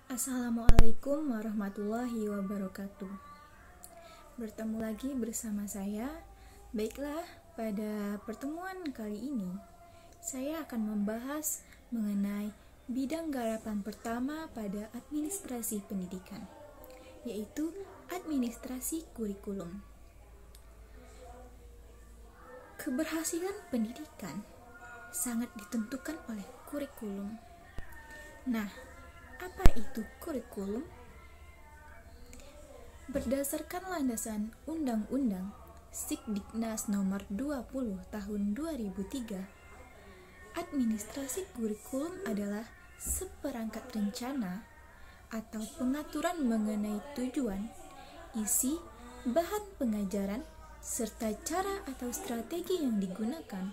Assalamualaikum warahmatullahi wabarakatuh. Bertemu lagi bersama saya. Baiklah, pada pertemuan kali ini saya akan membahas mengenai bidang garapan pertama pada administrasi pendidikan, yaitu administrasi kurikulum. Keberhasilan pendidikan sangat ditentukan oleh kurikulum. Nah, apa itu kurikulum? Berdasarkan landasan Undang-Undang Sikdiknas Nomor 20 Tahun 2003, administrasi kurikulum adalah seperangkat rencana atau pengaturan mengenai tujuan, isi, bahan pengajaran, serta cara atau strategi yang digunakan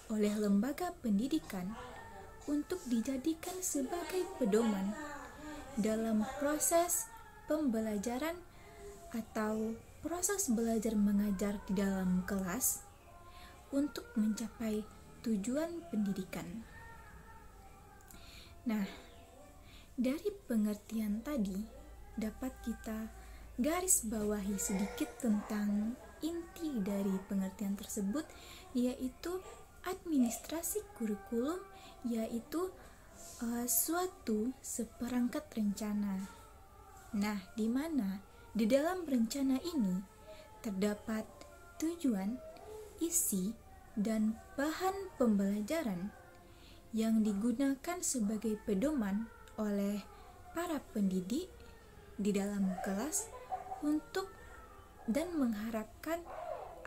oleh lembaga pendidikan untuk dijadikan sebagai pedoman dalam proses pembelajaran atau proses belajar mengajar di dalam kelas untuk mencapai tujuan pendidikan. Nah, dari pengertian tadi dapat kita garis bawahi sedikit tentang inti dari pengertian tersebut, yaitu administrasi kurikulum yaitu suatu seperangkat rencana. Nah, di mana di dalam rencana ini terdapat tujuan, isi, dan bahan pembelajaran yang digunakan sebagai pedoman oleh para pendidik di dalam kelas untuk dan mengharapkan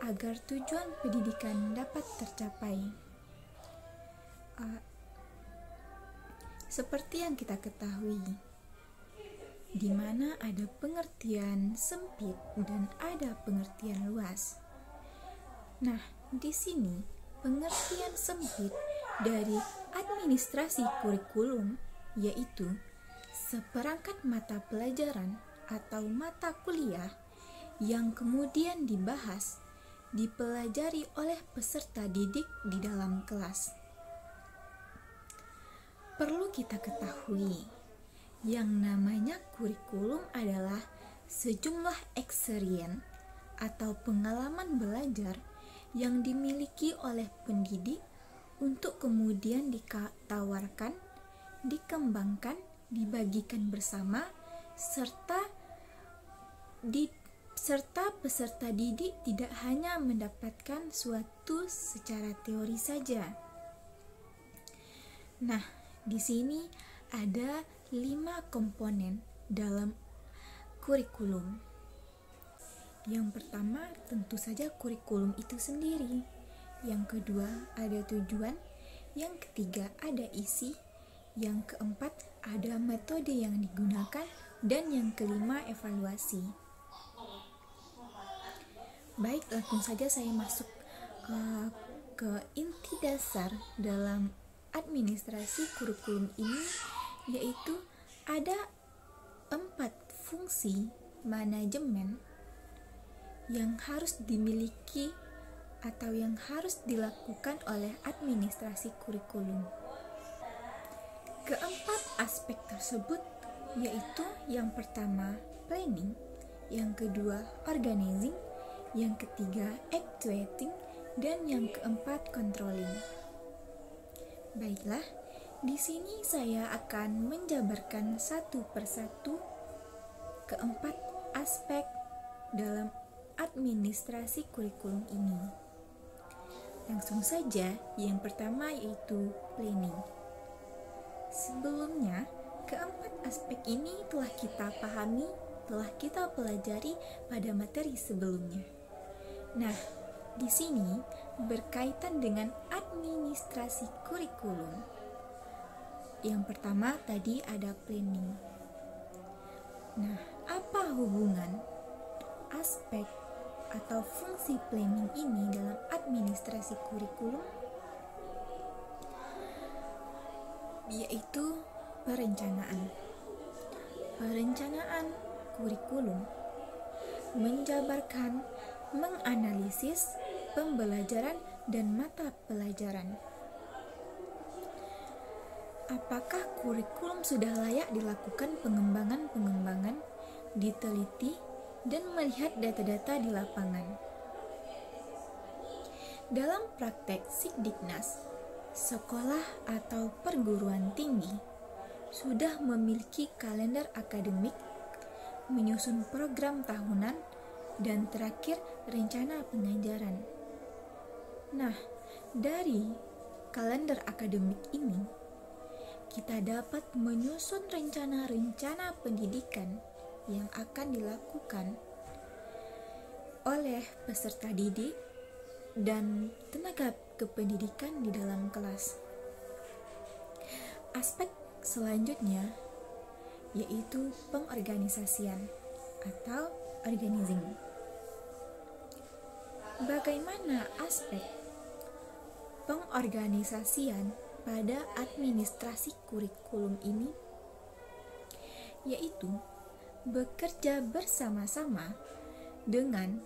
agar tujuan pendidikan dapat tercapai. Seperti yang kita ketahui, di mana ada pengertian sempit dan ada pengertian luas. Nah, di sini pengertian sempit dari administrasi kurikulum yaitu seperangkat mata pelajaran atau mata kuliah yang kemudian dibahas, dipelajari oleh peserta didik di dalam kelas. Perlu kita ketahui, yang namanya kurikulum adalah sejumlah experience atau pengalaman belajar yang dimiliki oleh pendidik untuk kemudian ditawarkan, dikembangkan, dibagikan bersama, serta peserta didik tidak hanya mendapatkan suatu secara teori saja. Nah, di sini ada 5 komponen dalam kurikulum. Yang pertama tentu saja kurikulum itu sendiri. Yang kedua ada tujuan. Yang ketiga ada isi. Yang keempat ada metode yang digunakan. Dan yang kelima evaluasi. Baik, langsung saja saya masuk ke inti dasar dalam administrasi kurikulum ini, yaitu ada 4 fungsi manajemen yang harus dimiliki atau yang harus dilakukan oleh administrasi kurikulum. Keempat aspek tersebut yaitu yang pertama planning, yang kedua organizing, yang ketiga actuating, dan yang keempat controlling. Baiklah, di sini saya akan menjabarkan satu persatu keempat aspek dalam administrasi kurikulum ini. Langsung saja, yang pertama yaitu planning. Sebelumnya, keempat aspek ini telah kita pahami, telah kita pelajari pada materi sebelumnya. Nah, di sini berkaitan dengan administrasi kurikulum. Yang pertama tadi ada planning. Nah, apa hubungan aspek atau fungsi planning ini dalam administrasi kurikulum? Yaitu perencanaan. Perencanaan kurikulum menjabarkan, menganalisis pembelajaran dan mata pelajaran. Apakah kurikulum sudah layak dilakukan pengembangan-pengembangan, diteliti, dan melihat data-data di lapangan? Dalam praktek Sikdiknas, sekolah atau perguruan tinggi sudah memiliki kalender akademik, menyusun program tahunan, dan terakhir rencana pengajaran. Nah, dari kalender akademik ini, kita dapat menyusun rencana-rencana pendidikan yang akan dilakukan oleh peserta didik dan tenaga kependidikan di dalam kelas. Aspek selanjutnya yaitu pengorganisasian atau organizing. Bagaimana aspek pengorganisasian pada administrasi kurikulum ini? Yaitu bekerja bersama-sama dengan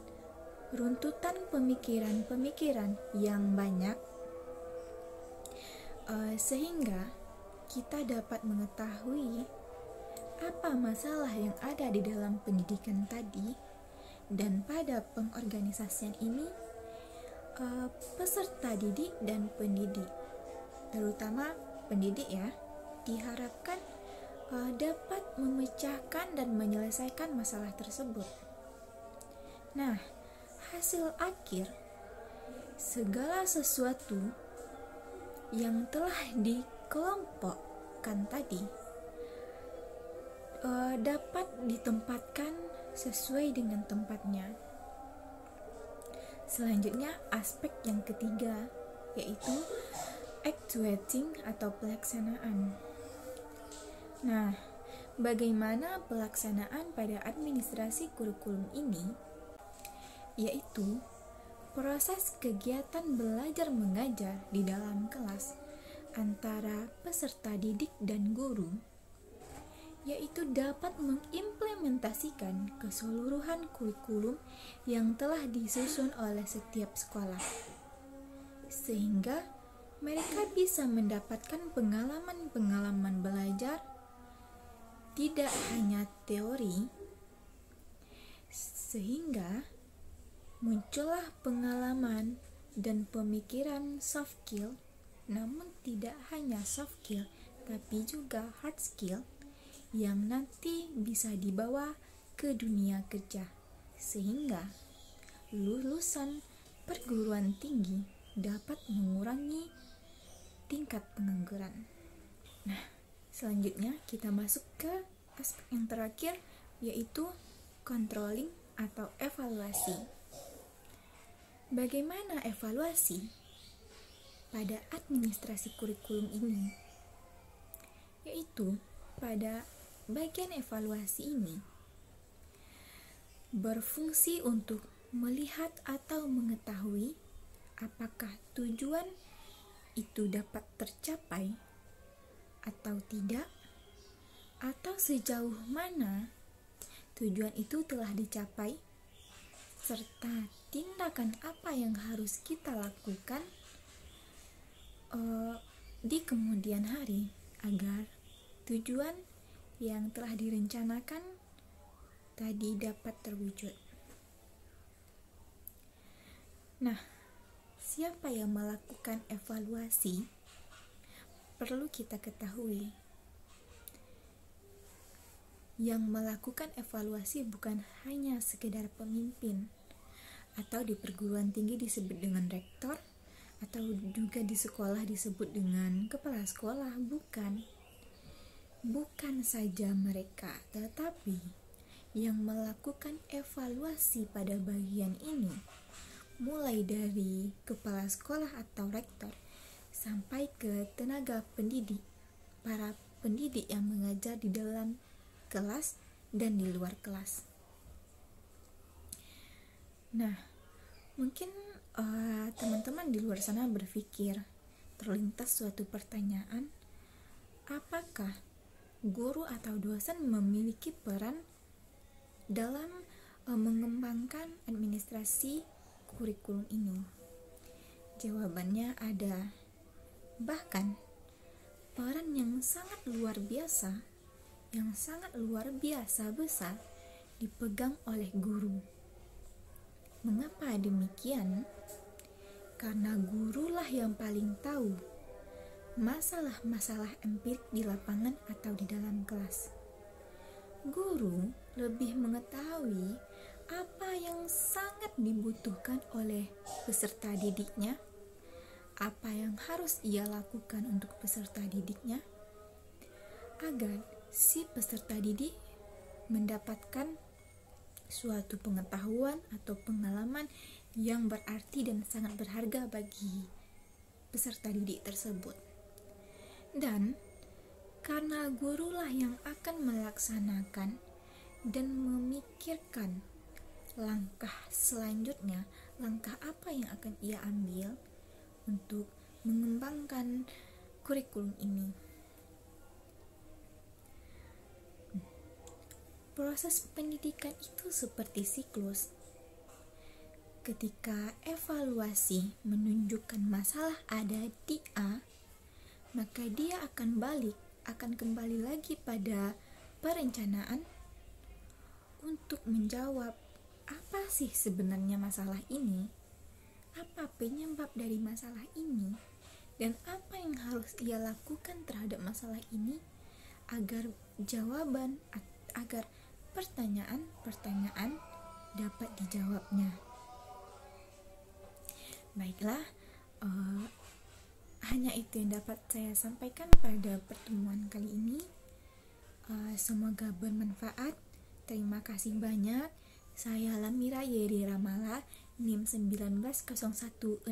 runtutan pemikiran-pemikiran yang banyak, sehingga kita dapat mengetahui apa masalah yang ada di dalam pendidikan tadi. Dan pada pengorganisasian ini, peserta didik dan pendidik, terutama pendidik ya, diharapkan dapat memecahkan dan menyelesaikan masalah tersebut. Nah, hasil akhir segala sesuatu yang telah dikelompokkan tadi dapat ditempatkan sesuai dengan tempatnya. Selanjutnya, aspek yang ketiga yaitu actuating atau pelaksanaan. Nah, bagaimana pelaksanaan pada administrasi kurikulum ini? Yaitu proses kegiatan belajar mengajar di dalam kelas antara peserta didik dan guru, yaitu dapat mengimplementasikan keseluruhan kurikulum yang telah disusun oleh setiap sekolah, sehingga mereka bisa mendapatkan pengalaman-pengalaman belajar tidak hanya teori, sehingga muncullah pengalaman dan pemikiran soft skill, namun tidak hanya soft skill tapi juga hard skill yang nanti bisa dibawa ke dunia kerja, sehingga lulusan perguruan tinggi dapat mengurangi tingkat pengangguran. Nah, selanjutnya kita masuk ke aspek yang terakhir, yaitu controlling atau evaluasi. Bagaimana evaluasi pada administrasi kurikulum ini? Yaitu pada bagian evaluasi ini berfungsi untuk melihat atau mengetahui apakah tujuan itu dapat tercapai atau tidak, atau sejauh mana tujuan itu telah dicapai, serta tindakan apa yang harus kita lakukan di kemudian hari agar tujuan yang telah direncanakan tadi dapat terwujud. Nah, siapa yang melakukan evaluasi? Perlu kita ketahui, yang melakukan evaluasi bukan hanya sekedar pemimpin, atau di perguruan tinggi disebut dengan rektor, atau juga di sekolah disebut dengan kepala sekolah. Bukan saja mereka, tetapi yang melakukan evaluasi pada bagian ini, mulai dari kepala sekolah atau rektor sampai ke tenaga pendidik, para pendidik yang mengajar di dalam kelas dan di luar kelas. Nah, mungkin teman-teman di luar sana berpikir, terlintas suatu pertanyaan, apakah guru atau dosen memiliki peran dalam mengembangkan administrasi kurikulum ini? Jawabannya ada. Bahkan peran yang sangat luar biasa, besar dipegang oleh guru. Mengapa demikian? Karena gurulah yang paling tahu masalah-masalah empirik di lapangan atau di dalam kelas. Guru lebih mengetahui apa yang sangat dibutuhkan oleh peserta didiknya, apa yang harus ia lakukan untuk peserta didiknya, agar si peserta didik mendapatkan suatu pengetahuan atau pengalaman yang berarti dan sangat berharga bagi peserta didik tersebut. Dan karena gurulah yang akan melaksanakan dan memikirkan langkah selanjutnya, langkah apa yang akan ia ambil untuk mengembangkan kurikulum ini. Proses pendidikan itu seperti siklus. Ketika evaluasi menunjukkan masalah ada di A, maka dia akan kembali lagi pada perencanaan untuk menjawab apa sih sebenarnya masalah ini, apa penyebab dari masalah ini, dan apa yang harus ia lakukan terhadap masalah ini agar pertanyaan-pertanyaan dapat dijawabnya. Baiklah, hanya itu yang dapat saya sampaikan pada pertemuan kali ini. Semoga bermanfaat. Terima kasih banyak. Saya Lamira Yeri Ramala, NIM 19016098,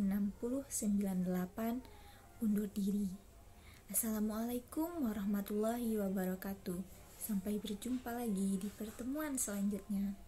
undur diri. Assalamualaikum warahmatullahi wabarakatuh. Sampai berjumpa lagi di pertemuan selanjutnya.